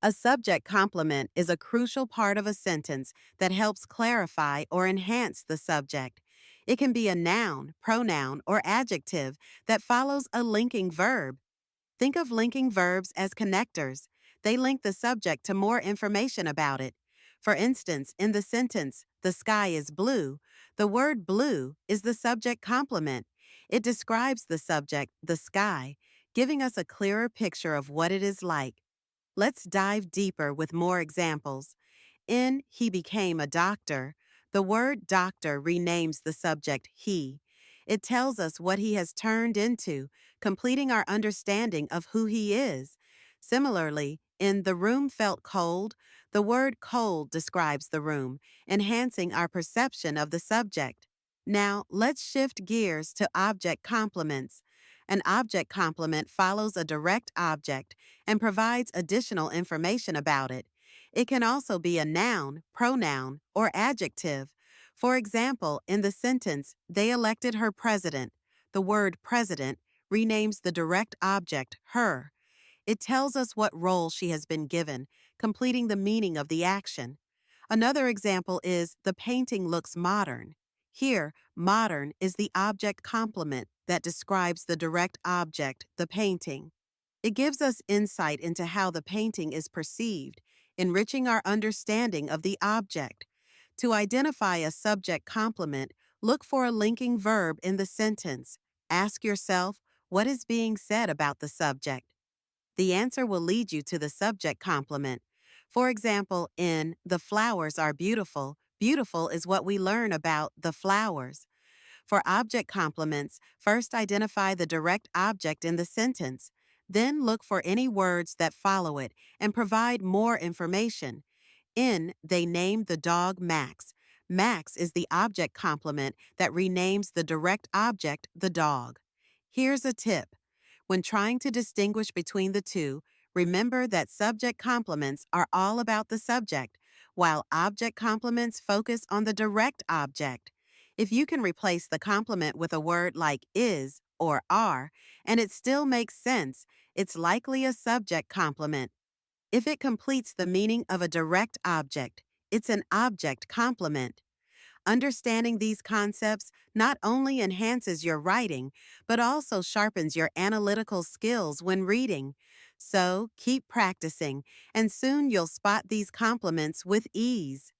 A subject complement is a crucial part of a sentence that helps clarify or enhance the subject. It can be a noun, pronoun, or adjective that follows a linking verb. Think of linking verbs as connectors. They link the subject to more information about it. For instance, in the sentence, the sky is blue, the word blue is the subject complement. It describes the subject, the sky, giving us a clearer picture of what it is like. Let's dive deeper with more examples. In He became a doctor, the word doctor renames the subject he. It tells us what he has turned into, completing our understanding of who he is. Similarly, in The room felt cold, the word cold describes the room, enhancing our perception of the subject. Now, let's shift gears to object complements. An object complement follows a direct object and provides additional information about it. It can also be a noun, pronoun, or adjective. For example, in the sentence, they elected her president, the word president renames the direct object, her. It tells us what role she has been given, completing the meaning of the action. Another example is the painting looks modern. Here, modern is the object complement that describes the direct object, the painting. It gives us insight into how the painting is perceived, enriching our understanding of the object. To identify a subject complement, look for a linking verb in the sentence. Ask yourself, what is being said about the subject? The answer will lead you to the subject complement. For example, in The flowers are beautiful, beautiful is what we learn about the flowers. For object complements, first identify the direct object in the sentence. Then look for any words that follow it and provide more information. In They named the dog Max. Max is the object complement that renames the direct object, the dog. Here's a tip. When trying to distinguish between the two, remember that subject complements are all about the subject, while object complements focus on the direct object. If you can replace the complement with a word like is or are, and it still makes sense, it's likely a subject complement. If it completes the meaning of a direct object, it's an object complement. Understanding these concepts not only enhances your writing, but also sharpens your analytical skills when reading. So keep practicing, and soon you'll spot these complements with ease.